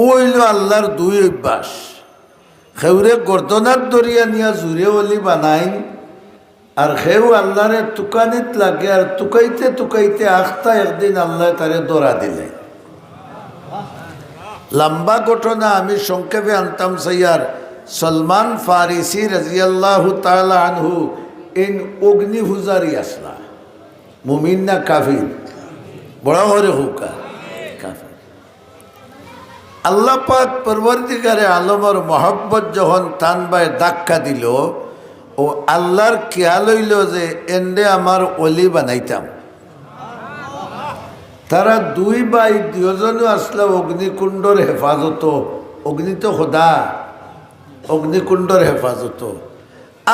Oil আল্লাহর দুই অভ্যাস। খেউরে গর্দনার দরিয়া নিয়া জুড়ে অলি বানাইন, আর খেউ আল্লাহরে তুকানিত লাগে, আর তুকাইতে তুকাইতে আখতা একদিন আল্লাহ তারে দৌড়া দিলে। লম্বা ঘটনা আমি সংক্ষেপে আনতাম সাইয়ার। সলমান ফারিসি রাজিয়াল্লাহু তাআলা আনহু ইন অগ্নি পূজারি আসলা, মুমিন না কাফির? বড় হরে হুকা কাফির। আল্লাহ পাক পরবর্তীকারে আলমর মহব্বত যখন তানবায় ধাক্কা দিল, ও আল্লাহর খেয়াল হইল যে এন্ডে আমার অলি বানাইতাম। তারা দুই ভাই দুজনও আসলো অগ্নিকুণ্ডর হেফাজত। অগ্নি তো খোদা, অগ্নিকুণ্ডর হেফাজত।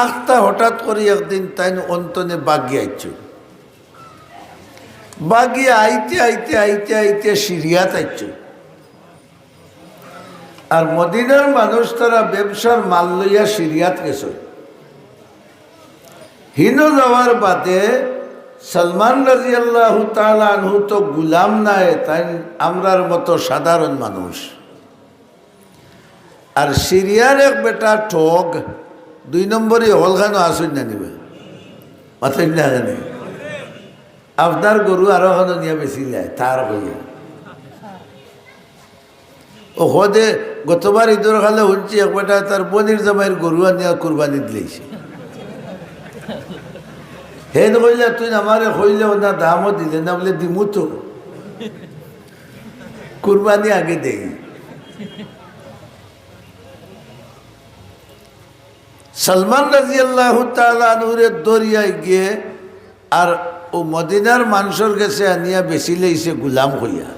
আখতা হঠাৎ করে একদিন তাই অন্তনে বাগিয়ে আইছো, বাগিয়ে আইতে আইতে আইতে আইতে সিরিয়াত আইছো। আর মদিনার মানুষ তারা ব্যবসার মাল লইয়া সিরিয়াত গেছে। হিন যাওয়ার বাদে সলমান রাজিয়াল্লাহু তাআলা আনহু তো গুলাম নাই, তাই আমরার মতো সাধারণ মানুষ। আর সিরিয়ার এক বেটা ঠগ, 2 নম্বরই হলখানো আসুন না নিবে মাথায় না জানে। আপনার গরু আরো এখনো নিয়ে বেশি যায় তার হইয়া। ও হদে গতবার ঈদের খালে শুনছি এক বেটা তার বনির জামাইয়ের গরু আনিয়া কুরবানি দিলেছে। হেন কইলে তুই আমারে কইলে না দামও দিলে না, বলে দিমু তো, কুরবানি আগে দেই। সলমান রাদিয়াল্লাহু তাআলা আনহুরে দরিয়ায় গিয়ে আর ও মদিনার মানুষের কাছে আনিয়া বেশি লইছে গুলাম হইয়া।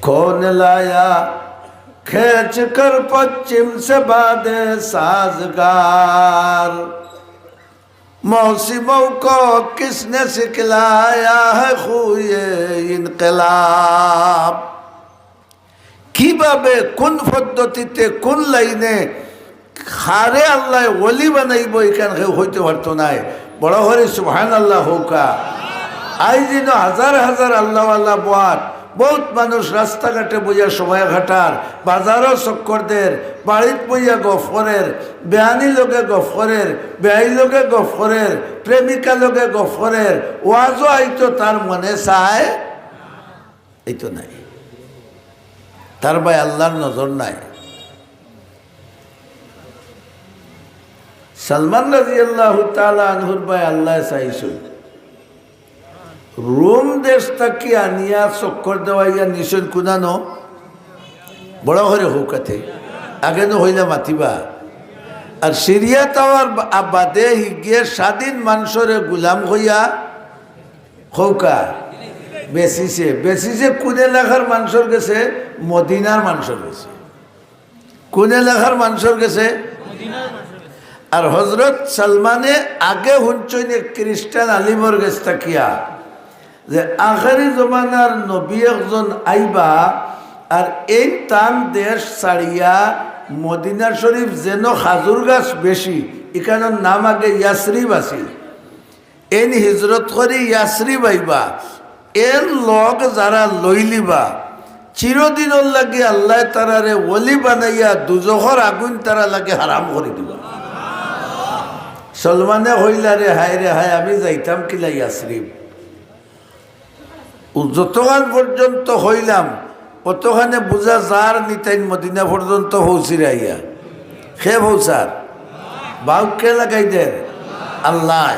कौन लाया खेच कर पश्चिम से बादे साजगार, मौसमों को किसने सिखलाया है खुए इनकलाब। কিভাবে কোন পদ্ধতিতে কোন লাইনে খারে আল্লাহ ওলি বানাইব এখানে হইতে পারতো নাই। বড় হরে সুবহানাল্লাহ হোকা। আই দিন হাজার হাজার আল্লাহ আল্লাহ বাদ বহুত মানুষ রাস্তাঘাটে বইয়া সময় ঘাটার, বাজারও চক্করদের, বাড়িত বইয়া গফরের, বেহানি লোকে গফরের, বেহাই লোকে গফরের, প্রেমিকা লোকে গফরের, ওয়াজও আইতো তার মনে চায় এই তো নাই। তার ভাই আল্লাহর নজর নাই। সলমান রাদিয়াল্লাহু তাআলা আনহুর ভাই আল্লাহ চাইছিল। রোম দেশ তাকে আনিয়া চক্কর দেওয়াইয়া নিশ্চয় কুনানো বড় হরে হৌকাতে আগে নো হইলে মাতিবা। আর সিরিয়া তাওয়ার বাদে গিয়ে স্বাধীন মানুষরে গুলাম হইয়া হৌকা বেশিছে। বেশিছে কোন এলাকার মানুষের গেছে? মদিনার মানুষের গেছে। কোন এলাকার মানুষের গেছে? আর হজরত সলমানে আগে হুঞ্চইনে খ্রিস্টান আলিমর গেছে তাকিয়া যে আখেরি জমানার নবী একজন আইবা, আর এই তান দেশ ছাড়িয়া মদিনা শরীফ যেন খাজুর গাছ বেশি, এখানের নাম আগে ইয়াসরিব আছিল। এন হিজরত করে ইয়াসরিব আইবা, এর লগ যারা লইলিবা চিরদিনের লাগে আল্লাহ তারারে ওলি বানাইয়া দুজখর আগুন তারা লাগে হারাম করে দিবা। সলমানে হইলা রে হায় আমি যাইতাম কিলা ইয়াসরিব। যতক্ষণ পর্যন্ত হইলাম কতখানে বুঝা যার নিতাইন মদিনা পর্যন্ত পৌঁছিরে আইয়া খে পৌঁছার বাউক কে লাগাই দেন আল্লাহ।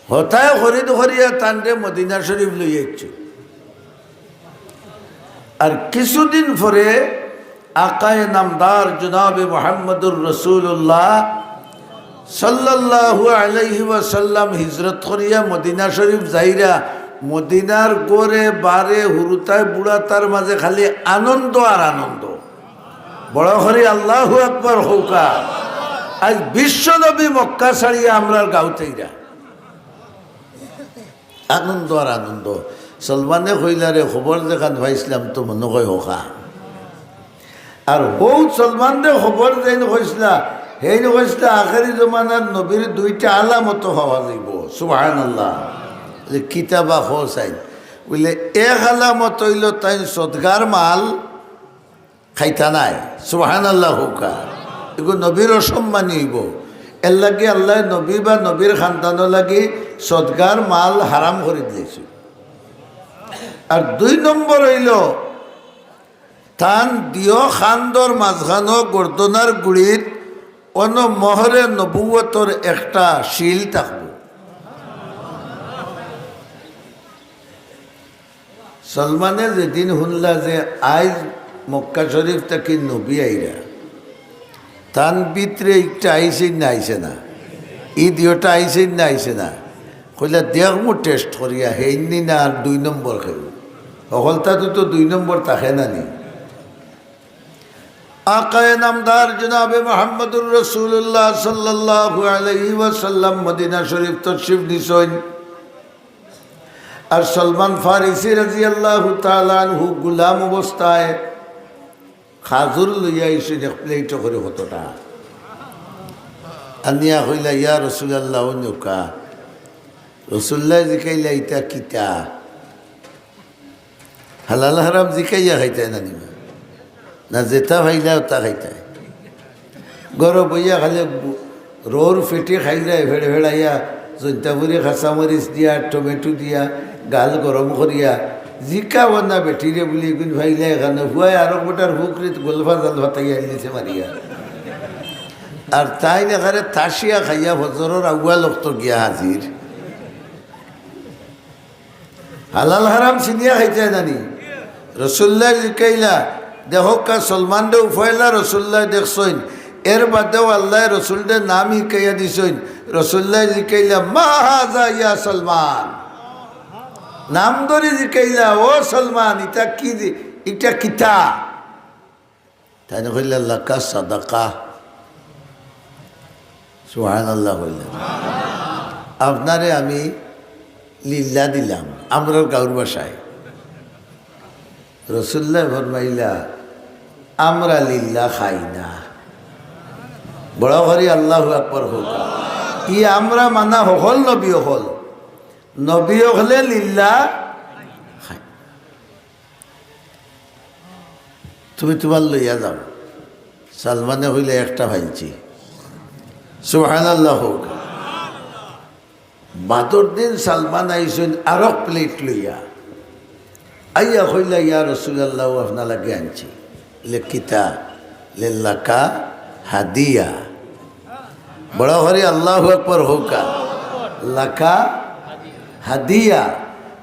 হতায় হরিদ হরিয়া তান্ডে মদিনা শরীফ লই যাচ্ছ। আর কিছুদিন পরে আকায়ে নামদার জনাবে মুহাম্মদুর রাসূলুল্লাহ সাল্লাল্লাহু আলাইহি ওয়াসাল্লাম হিজরত করিয়া মদিনা শরীফ যাইরা মদিনার গোরে বারে হুরুতায় বুড়া তার মাঝে খালি আনন্দ আর আনন্দ। বড় হরি আল্লাহু আকবার হৌকা। আজ বিশ্বনবী মক্কা ছাড়িয়া আমরার গাঁওতেইরা আনন্দ আর আনন্দ। সলমানে কইলারে খবর দেখান ভাইছিলাম তো মনে কয় হোকা। আর হৌ সলমানরে খবর যেন কইসলা হেন কইসলা আখেরি জমানার নবীর 2টা আলামত হওয়া যাইব। সুবহানাল্লাহ। কিতাবা হোসাইন বলে এক আলামত হইল তাই সদগার মাল খাইতা নাই। সুবহানাল্লাহ হুকা এগুলো নবীর অসম্মানী হইব। এর লাগে আল্লাহ নবী বা নবীর খানদানো লাগে সদগার মাল হারাম করে দিয়েছে। আর 2 নম্বর হইল তান দিও খান্দর মাঝখানো গর্দনার গুড়ির অন মহরে নবুয়তর একটা শিল থাকব। সলমানে যেদিন শুনলা যে আজ মক্কা শরীফ থেকে নবী আইরা, তান ভিতরে একটা আইসেন না আইসে না, ই দিওটা আইসেন না আইসে না, কইলা দেখ মো টেস্ট করিয়া হেইনি না আর 2 নম্বর খাইব। সকলতাতো তো 2 নম্বর থাকে না নি। আকায়ে নামদার জনাবে মুহাম্মদুর রাসূলুল্লাহ সাল্লাল্লাহু আলাইহি ওয়াসাল্লাম মদিনা শরীফ তশরিফ নিছেন। আর সলমান ফারিসি রাদিয়াল্লাহু তাআলা আনহু গোলাম অবস্থায় খাজুর লইয়া এসে এক প্লেট করে হতোটা আনিয়া হইলা ইয়া রাসূলুল্লাহ অনুকা। রাসূলুল্লাহ জিকাইলা ইতা কিতা হালাল হারাম জিকাইয়া খাইতে না নিবা না, যেটা খাইলা তা খাইতে গরম বইয়া খালে রোর ফেটে খাইলা ভেড়ে ভেড়াইয়া জৈন্তাপুরি খাঁচামরিচ দিয়া টমেটো দিয়া গাল গরম করিয়া জিকা বন্না বেঠিরে বলি গুণ ভাইলা এখানে হুয়াই আরো গোটার হুকরিত গোলফা জালফা তাইয়া আনিছে মারিয়া। আর তাই এখানে তাসিয়া খাইয়া বছরের আগুয়া লক্ত গিয়া হাজির। হালাল হারাম চিনিয়া খাইতে জানি। রসুল্লাহ জিকাইলা দেহকা সলমান দে উফাইলা রসুল্লাহ দেখছইন। এর বাদেও আল্লাহ রসুলদে নাম শিকাইয়া দিছইন। রসুল্লাহ জিকাইলা মা হাজা ইয়া সলমান, নাম ধরে জিকাইলা ও সলমান ইটা কি, ইটা কিতা? তাই কইলা লাকা সাদাকা। সুবহানাল্লাহ কইলা আপনারে আমি লিল্লা দিলাম আমরা গাঁর বাসায়। রসুল্লাহ ফরমাইলা আমরা লিল্লা খাই না। বড় ঘরে আল্লাহু আকবার হোক। ই আমরা মানা হল নবী হল, নবী হলে লিল্লা খাই। তুমি তোমার লইয়া যাও। সালমানে হইলে একটা ভাইছি। সুবহানাল্লাহ হোক। বাদর দিন সালমান আইসেন আরো প্লেট লইয়া আইয়া হইলা ইয়া রাসূলুল্লাহ আপনার লাগে আনছি। লেখিতা লেল্লাকা হাদিয়া। বড় হরি আল্লাহু আকবার হোকা। লাকা হাদিয়া।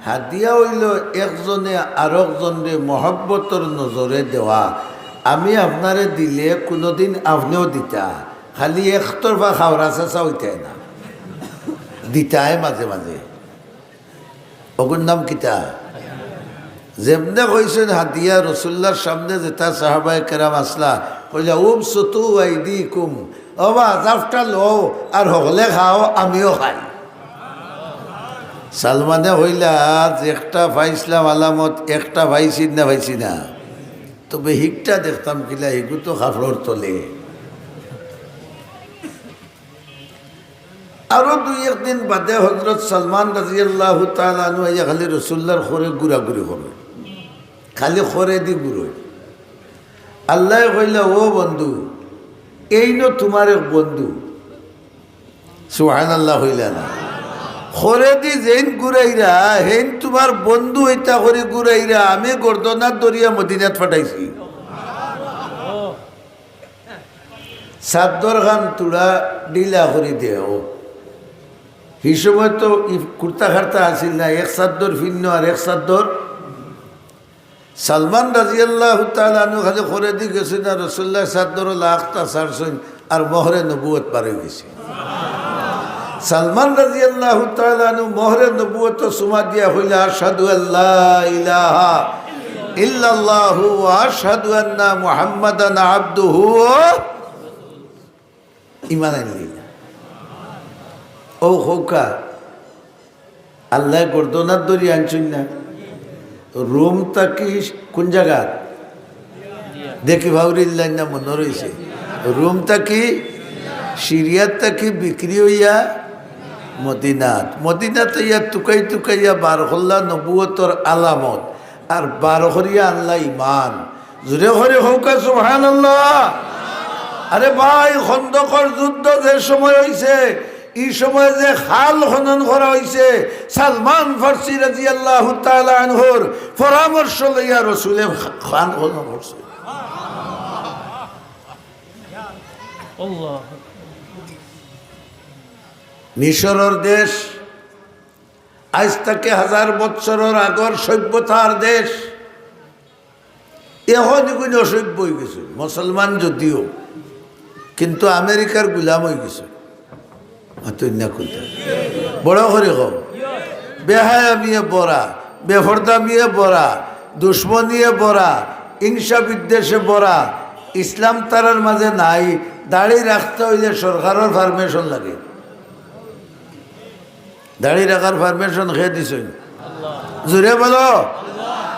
হাদিয়া হইল একজনে আরেকজনে মহব্বতর নজরে দেওয়া। আমি আপনারে দিলে কোনোদিন আপনিও দিতা, খালি একতরফা খাওয়া চেঁচা হইতে না, দিতায় মাঝে মাঝে। ওগুর নাম কিতা? যেমনে কইছেন হাদিয়া রসুল্লার সামনে যেটা সাহাবায়ে কেরাম আসলা কইলা উম সুতু আইদি কুম, ওবা জাফটা লো আর হগলে খাও আমিও খাই। সালমানে হইলা যে একটা পাইছিলাম আলামত, একটা পাইছি না পাইছি না, তবে হিকটা দেখতাম কিলা হিগু তো কাপড়র তলে। আরো 2-1 দিন বাদে হজরত সালমান রাদিয়াল্লাহু তাআলা আনহু আইয়া খালি রসুল্লার খরে ঘুরাঘুরি করে, খালি খরে দি ঘুরোয়। আল্লাহ কইলা ও বন্ধু, এই নো তোমার এক বন্ধু। সুবহানাল্লাহ হইলা না? খরে দি যেন ঘুরাইরা হেন তোমার বন্ধু এটা করে ঘুরাইরা আমি গর্দনার দরিয়া মদিনাত পাঠাইছি। সাদ্দর খান তুড়া ডিলা করে দেও। এই সময় তো কুর্তা খার্তা আসিল না, এক সাদ্দর ভিন্ন আর এক সাদ্দর। সালমান রাদিয়াল্লাহু তাআলা আনহু খালি করে দি গেছেন আর রাসূলুল্লাহ সাদ্দর লাখটা ছাড়ছেন আর মোহরে নবুয়ত পারে গেছে। সালমান রাদিয়াল্লাহু তাআলা আনহু মোহরে নবুয়ত সুমা দিয়া হইলা আশহাদু আল্লা ইলাহা ইল্লাল্লাহু ওয়া আশহাদু আন্না মুহাম্মাদান আবদুহু ঈমান আনলি। ও হোকা আল্লাহ গর্দনার দরি আনছেন না। রোম তাকি কোন জায়গা দেখি ভাউরিল্লাহ না মনে রয়েছে। রোম তাকি সিরিয়ার তাকি বিক্রি হইয়া মদিনাত মদিনাতে ইয়া তুকাই তুকাইয়া বার হল্লা নবুয়তর আলামত আর বার হরিয়া আল্লাহ ইমান জুড়ে হরে হৌকা সুবহানাল্লাহ। আরে ভাই খন্দকর যুদ্ধ যে সময় হয়েছে এই সময় যে খাল খনন করা হয়েছে সালমান ফার্সি রাদিয়াল্লাহু তাআলা আনহুর পরামর্শ লইয়া রাসূলে খান খনন করছে। মিশরের দেশ আজ থেকে 1000 বছরের আগর সভ্যতার দেশ এখন কোনো অসভ্য হয়ে গেছে মুসলমান যদিও, কিন্তু আমেরিকার গুলাম হয়ে গেছে। বড় করে হোক বেহায়া মিয়ে বড়া, বেফর্দা মিয়ে বড়া, দুশ্মনিয়ে বড়া, হিংসা বিদ্বেষে বড়া। ইসলাম তারার মাঝে নাই। দাড়ি রাখতে হইলে সরকারের পারমিশন লাগে। দাড়ি রাখার পারমিশন খেয়ে দিছ জুড়ে বলো,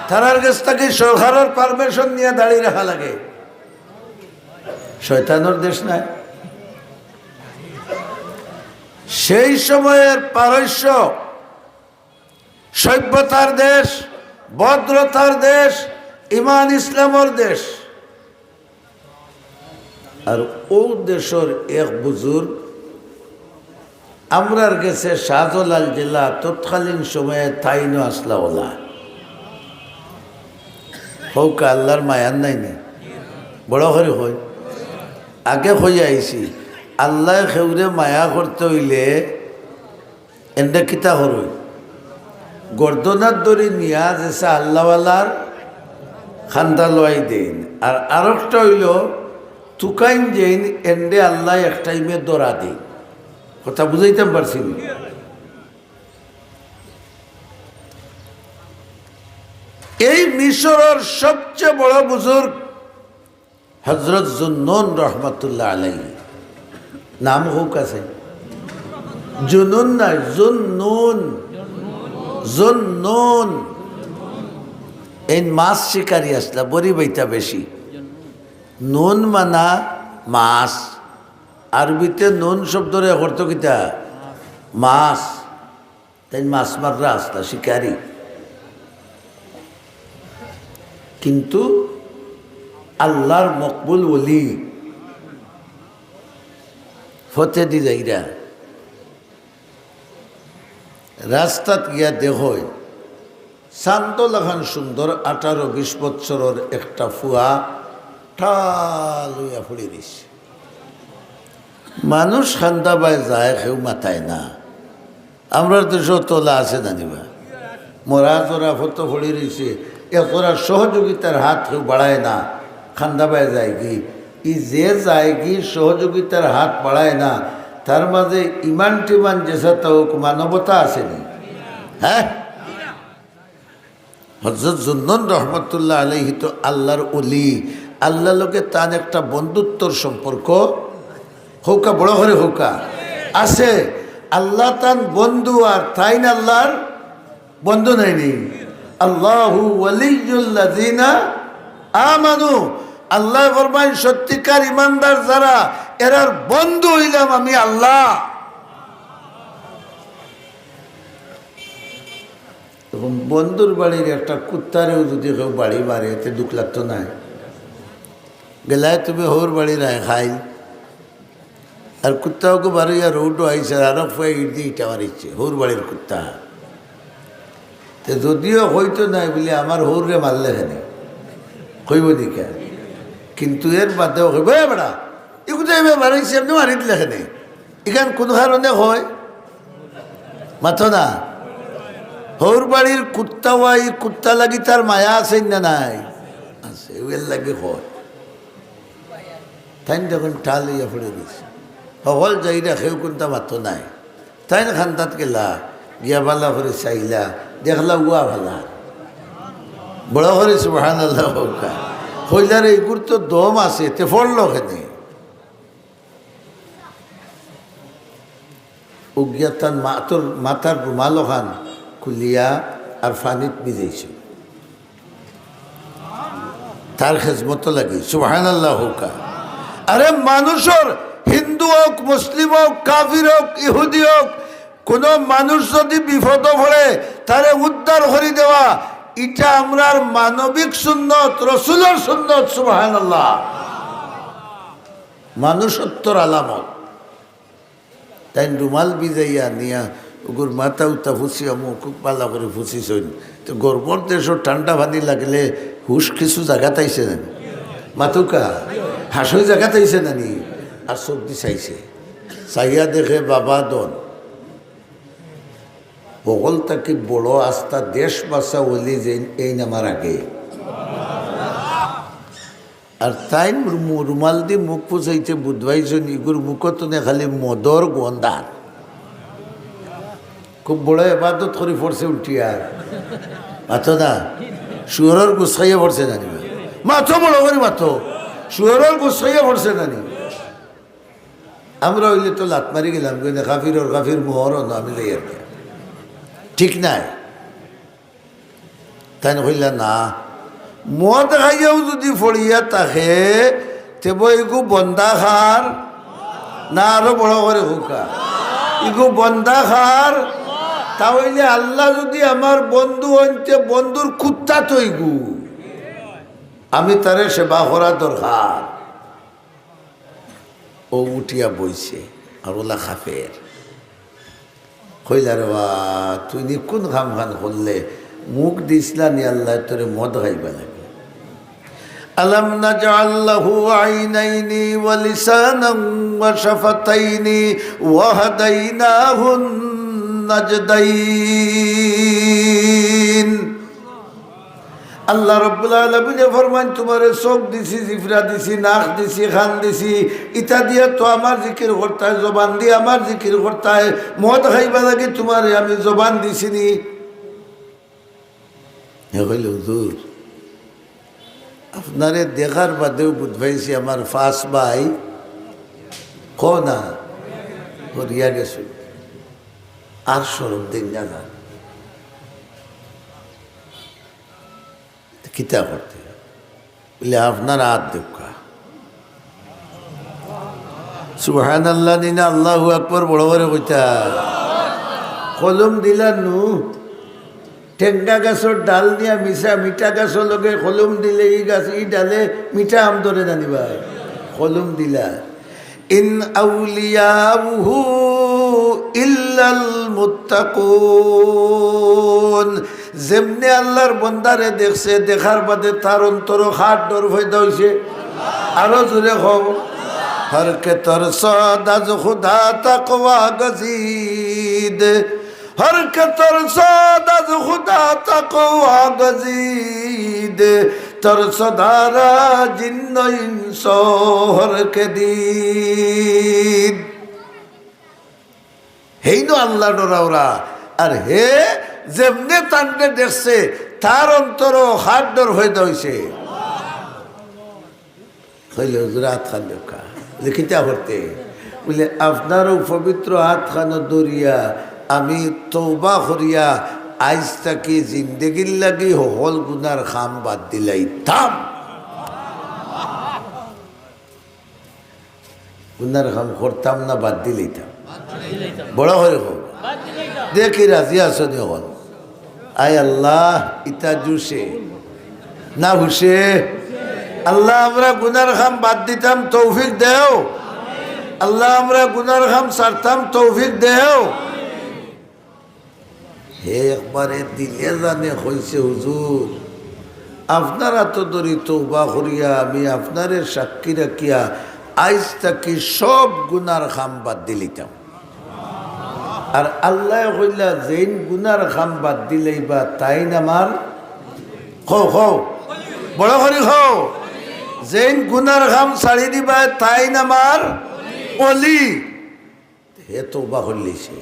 তারার কাছ থেকে সরকারের পারমিশন নিয়ে দাড়ি রাখা লাগে। শয়তানের দেশ নাই। সেই সময়ের পারস্য সভ্যতার দেশ, ভদ্রতার দেশ, ইমান ইসলামের দেশ। আর ও দেশের এক বুজুর্গ আমরার গেছে শাহজালাল জেলা তৎকালীন সময়ে তাইন আসলাওলা হৌকা আল্লাহর মায়ার নাই নি বড় করে হই আগে হয়ে আইছি আল্লাহ খেউরে মায়া করতে হইলে এন্ডা কিতা হরই গর্দনার দড়ি নিয়া যেসা আল্লাহওয়ালার খান্দা লোয়াই দেন। আর আরেকটা হইল তুকাইন যেন এন্ডে আল্লাহ এক টাইমে দৌড়া দিন। কথা বুঝাইতাম পারছি। এই মিশরের সবচেয়ে বড় বুজুর্গ হযরত জুন্নুন রহমাতুল্লাহ আলাইহি নাম হোক আছে জুনুন না জুন্নুন জুন্নুন। এই মাছ শিকারী আসলা বড়ি বইটা বেশি। নুন মানা মাছ, আরবিতে নুন শব্দরে অর্থ কিতা মাছ। তাই মাছ মাররা আসলা শিকারী। কিন্তু আল্লাহর মকবুল ওলি ফতে দি যাইরা রাস্তাত গিয়া দেখই শান্ত লাখান সুন্দর 18-20 বছরের একটা ফুয়া ঠাল হইয়া ফুড়ি দিছে। মানুষ খান্দা বাই যায় কেউ মাথায় না। আমরা দেশ তোলা আছে জানিবা মরা তোরা ফতো ফুড়ি রয়েছে এরা সহযোগিতার হাত কেউ বাড়ায় না। খান্দা বাই যায় কি ই যে যায় কি সহযোগিতার হাত বাড়ায় না, তার মাঝে ইমান টিমান যেসা তো মানবতা আসেনি। হ্যাঁ, হযরত জুন্নুন রহমতুল্লাহ আলাইহি তো আল্লাহর ওলি। আল্লাহ লোকে তার একটা বন্ধুত্বর সম্পর্ক হৌকা বড় করে হৌকা আছে। আল্লাহ তান বন্ধু আর তাই না আল্লাহর বন্ধু নাইনি। আল্লাহু ওয়ালিয়ুল্লাযিনা আমানু। আল্লাহ ফরমায় সত্যিকার ইমানদার যারা এরার বন্ধু হইলাম আমি আল্লাহ। তখন বন্ধুর বাড়ির একটা কুত্তারেও যদি কেউ বাড়ি মারে এতে দুঃখ লাগতো না। গেলায় তুমি হোর বাড়ি রায় খাই আর কুত্তাকে বাড়ি আর রৌটো আইসে আরো ফুয়ে ইট দিয়ে ইটা মারিচ্ছে হোর বাড়ির কুত্তা। তো যদিও হইতো নাই বলে আমার হৌরে মারলে খানে কইব দিকে, কিন্তু এর বাদেও কইব এ বেড়া এ কোথায় মারাইছে আপনি মারি দিলে খানে এখান কোনো কারণে হয় মাথো না। হৌর বাড়ির কুত্তা ওয়াই কুত্তা লাগি তার মায়া আছে না নাই আছে ওর লাগে হয়। তাই যখন টাল ইয়া পড়ে দিছে সকল যাইরা কেউ কোনটা মাথো নাই। তাই না খান্দাত গেলা গিয়া ভালা করে চাইলা দেখলা উয়া ভালা বড় করে সুবহানাল্লাহ হোকা হইলার এইগুর তো দম আছে তে পড়লো কেনে উগিয়া তার মাথার রুমালো খান খুলিয়া আর ফানিত ভিজাইছে তার খেজমত লাগে সুবহানাল্লাহ হোকা। আরে মানুষের হিন্দু হোক মুসলিম হোক কাফির হোক ইহুদি হোক কোনো মানুষ যদি বিপদ পড়ে তারে উদ্ধার করে দেওয়া, এটা আমরার মানবিক সুন্নত, রসুলের সুন্নত। সুবহানাল্লাহ। মানুষত্বর আলামত। তাই রুমাল বিজাইয়া নিয়া ওগুর মাথা উত্তা ফুসিয়া মুখ পাল্লা করে ফুসিছইন। তো গর্বর দেশও ঠান্ডা ভানি লাগলে হুশ কিছু জায়গা তাইছে না মাতুকা হাসই জায়গা তাইছে নানি। আর সবজি চাইছে, চাইয়া দেখে বাবা দন বগল তাকে বড় আস্থা দেশ বাসা ওলি যে এই নামার আগে। আর তাই রুমাল দিয়ে মুখ পুষাইছে বুধবাইজন ইগুর মুখত নে খালি মদর গন্ধার। খুব বড় এবাদত করে পড়ছে উঠিয়া মাথো না শুয়রের গুছাইয়া পড়ছে নানি, মাথো বড় করে মাথো শুয়রের গুছাইয়া পড়ছে নানি। আমরা হইলে তো লাত মারি গেলাম কিন্তু কাফির মোহরও না, আমি যাই আর কি ঠিক নাই। তাই হইলা না মদ খাইয়াও যদি ফড়িয়া থাকে তেব এগু বন্দা খার না আরো বড় করে হুকা ইগু বন্দা খার। তাহলে আল্লাহ যদি আমার বন্ধু হইতে বন্ধুর কুত্তা তো ইগু আমি তারে সেবা করা দরকার। ও উঠিয়া বইছে আর ওলা খাফের কইলা রে বা তুই নি কোন খাম খান করলে মুখ দিসলা নি আল্লাহ তোরে মদ খাইবা লাগে। আলাম নাজআল লাহু আইনাইনি ওয়া লিসানান ওয়া শাফাতাইনি ওয়া হাদাইনাহুন নাজদাইন। আল্লাহ রাব্বুল আলামিন ফরমান তোমারে চোখ দিছি, জিফরা দিছি, নাক দিছি, খান দিছি, ইটা দিয়া তো আমার জিকির করতায়, জবান দিয়ে আমার জিকির করতায়। মদ খাইবা লাগে তোমারে আমি জবান দিছিনি। হইল হুজুর আপনারে দেখার বাদেও বুঝবাইছি আমার ফাঁস ভাই না করিয়া গেছে আর সরব দিন জানা কিতা করতে বলে আপনার হাত দেখা সুবহানাল্লাহ দিনা আল্লাহু আকবার বড় বড় কইতা কলম দিলা নু টেঙ্গা গাছর ডাল দিয়া মিঠা গাছর লগে কলম দিলে এই গাছ এই ডালে মিঠা আম ধরে জানিবা কলম দিলা। ইন আউলিয়াহু ইল্লাল মুত্তাকুন। যেমনি আল্লাহর বন্দারে দেখছে দেখার বাদে তার অন্তর হাত ডর ফয়দা হইছে। আরো জোরে হও হর কে তরসাদ আজ খুদা তাকওয়া গজিদ। হর কে তরসাদ আজ খুদা তাকওয়া গজিদ। তরসদারা জিন্ন ইনস হর কে দিদ। হেই নো আল্লাহ ডরা ওরা। আর হে যেমনে তান্ডে দেখছে তার অন্তর হাত ডর হয়ে হয়েছে। হাত খান দেখা লিখিতে করতে বলে আপনারও পবিত্র হাত খানো দরিয়া আমি তওবা করিয়া আজ তাকে জিন্দগির লাগি হল গুনার খাম বাদ দিলাইতাম। গুনার খাম করতাম না বাদ দিলাইতাম। বড় হয়ে হোক দেখি রাজি আসনি হল। আয় আল্লাহ ইতা জুসে না হুসে আল্লাহ আমরা গুনার খাম বাদ দিতাম তৌফিক দেও। আল্লাহ আমরা গুনার খাম ছাড়তাম তৌফিক দেও। হে একবারে দিলে জানে হয়েছে হুজুর আপনারা তো ধরি তওবা করিয়া আমি আপনারে সাক্ষী রাখিয়া আজ তাকে সব গুনার খাম বাদ দিলিতাম। আর আল্লাহ কইলা যেইন গুনার খাম বাদ দিলেইবা তাই আমার খো খো বড় করি খো যেইন গুনার খাম ছাড়ি দিবা তাই আমার অলি। হে তওবা করলিছে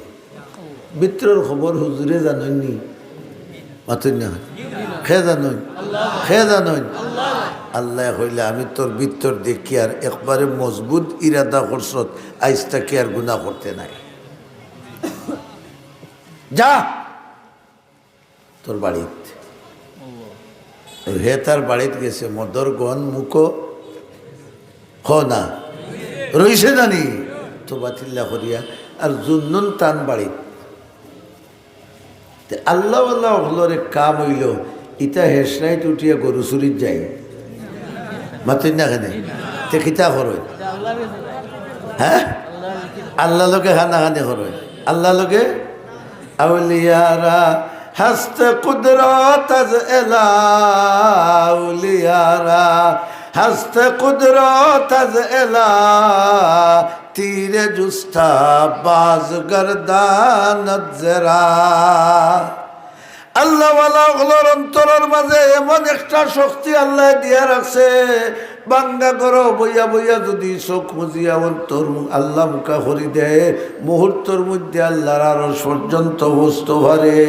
ভিতরের খবর হুজুরে জাননি মাতুন না খে জানুন খে জানুন। আল্লাহ হইলে আমি তোর ভিতর দেখি আর একবারে মজবুত ইরাদা করছত আইজ তাকে আর গুনাহ করতে নাই। যা তোর বাড়িত। হে তার বাড়িত গেছে মদর গন মুখো হ না রইছে জানি তো বাতিল্লা করিয়া আর জুন্নুন টান বাড়িত আল্লাহ আল্লাহ হলরে কাম হইল ইটা হেসনাইট উঠিয়া গরু চুরিত যাই মাতুন না খানে তে কিতা করয় হ্যাঁ আল্লাহ লোকে খানা খানি করয় আল্লাহ লোকে আউলিয়ারা হাসতে কুদরত আজ এলা আউলিয়ারা হাসতে কুদরত আজ এলা তীরে জুস্তা বাজ গর্দানত জরা আল্লাহ ওয়ালাগুলোর অন্তরের মাঝে এমন একটা শক্তি আল্লাহ দিয়া রাখছে বাঙ্গা করো বইয়া বইয়া যদি চোখ মুজিয়া অন্তর আল্লাহ মুখা করি দেয় মুহূর্তের মধ্যে আল্লাহর আরো পর্যন্ত বস্তু ভরে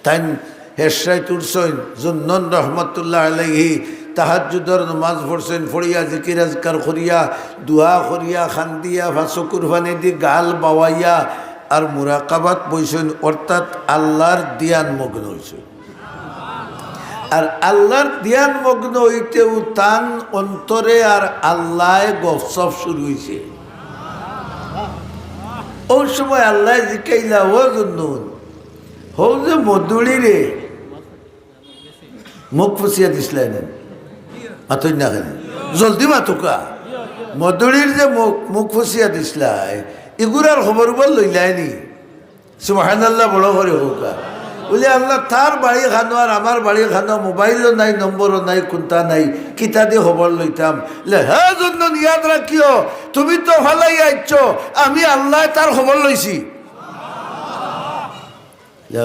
তাই হেসাই তুরসইন জুন্নন রহমতুল্লাহ আলাইহি তাহাজ্জুদের নামাজ পড়ছেন ফড়িয়া জিকির আজকার করিয়া দুয়া করিয়া খান্দিয়া ফাঁসকুর ফানি দি গাল বাওয়াইয়া আর মুরাকাবাত বইছেন অর্থাৎ আল্লাহর ধ্যান মগ্ন হয়েছে আর আল্লাহর ধ্যান মগ্ন হইতেও তান অন্তরে আর আল্লাহ গপসপ শুরু হয়েছে ওই সময় আল্লাহ জিকাইলা ও জুন্নুন হো যে মধুড়ি রে মুখ ফুসিয়া দিসলেন মাতুই না কেন জলদি মাতুকা মধুড়ির যে মুখ ফুসিয়া দিসলাই এগুলার খবর বল লইলাইনি সুবহানাল্লাহ বড় করে হোকা বলে আল্লাহ তার বাড়ি খানো আর আমার বাড়ি খানো মোবাইলও নাই নম্বরও নাই কোনটা নাই কিতা দিয়ে খবর লইতাম হ্যাঁ জন্য ইয়াদ রাখিও তুমি তো ভালাই আইছ আমি আল্লাহ তার খবর লইছি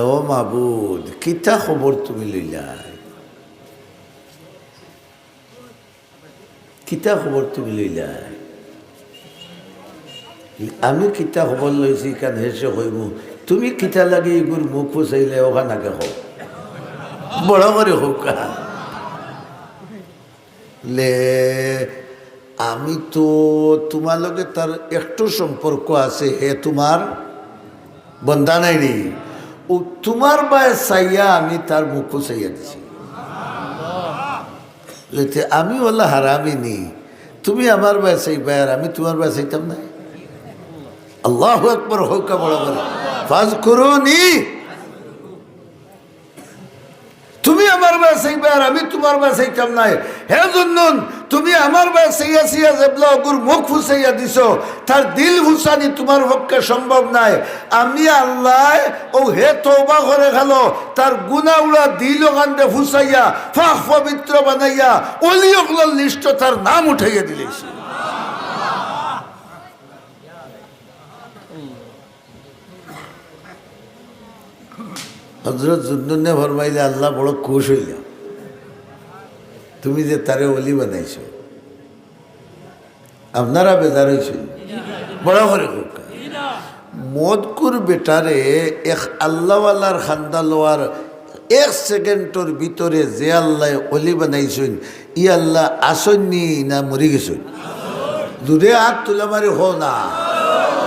ও মাবুদ কিতা খবর তুমি লইলাই কিতা খবর তুমি লইলাই আমি কিতা খবর লইছি কান হেসে হইব তুমি কিতা লাগে এগুর মুখ ফুসাইলে ওখানাকে হোক বড় করে হোক লে আমি তো তোমার লগে তার একটু সম্পর্ক আছে হে তোমার বন্ধা নাই নি ও তোমার বায়ে চাইয়া আমি তার মুখ ফুসাইয়া দিছি লেতে আমি ওলা হারামি নি তুমি আমার বায়ে চাইবা আর আমি তোমার বায়ে চাইতাম না আল্লাহু আকবার হোক বড় করে ফাজকুরুনি তুমি আমার বাসাইবা আর আমি তোমার বাসাইতাম নাই হে জুন্নুন তুমি আমার বাসাইয়া সিয়া জেবলা গুর মুখ ফুসাইয়া দিছো তার দিল ফুসানি তোমার পক্ষে সম্ভব নাই আমি আল্লাহ ও হে তওবা করে খালো তার গুনাহ উড়া দিল কান্দে ফুসাইয়া পাক পবিত্র বানাইয়া ওলিয়গুলোর লিস্ট তার নাম উঠাইয়া দিলেছি হজরত জুন্নুনে ফরমাইলে আল্লাহ বড় খুশ হইল তুমি যে তারে অলি বানাইছ আপনারা বেজার হয়েছিল বড় করে মদকুর বেটারে এক আল্লাহওয়ালার খান্দা লোয়ার এক সেকেন্ডর ভিতরে যে আল্লাহ অলি বানাইছেন ই আল্লাহ আসননি না মরি গেছেন দূরে হাত তুলে মারি হো না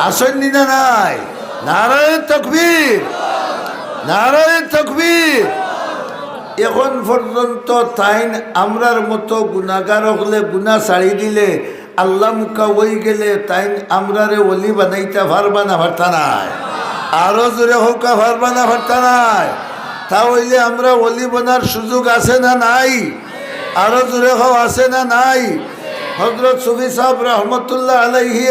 আসননি না নাই নারায়ণ তাকবীর নারায়ণ তাকবীর এখন পর্যন্ত তাইন আমরার মতো গুনাহগার হলে গুনাহ ছাড়ি দিলে আল্লাহ মুখা ওই গেলে তাইন আমরারে ওলি বানাইতে পারবা না পারতা নাই আরো জোরে হোকা পারবা না পারতা নাই তা হইলে আমরা ওলি বানার সুযোগ আছে না নাই আরো জোরে হও আছে না নাই হযরত সুফি সাহেব রহমতুল্লাহ আলাইহি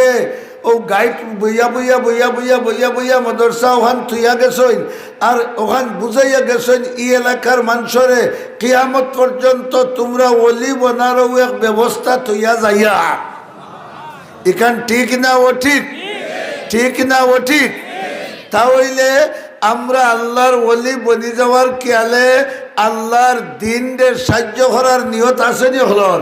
ও গাইড বইয়া বইয়া বইয়া বইয়া বইয়া বইয়া মাদ্রাসা ওখান থুইয়া গেছেন আর ওখান বুঝাইয়া গেছেন ই এলাকার মানুষরে কিয়ামত পর্যন্ত তোমরা ওলি বানারও এক ব্যবস্থা থুইয়া যাইয়া এখান ঠিক না ও ঠিক ঠিক না ও ঠিক তাহলে আমরা আল্লাহর ওলি বনি যাওয়ার খেয়ালে আল্লাহর দিনের সাহায্য করার নিয়ত আসেনি হলর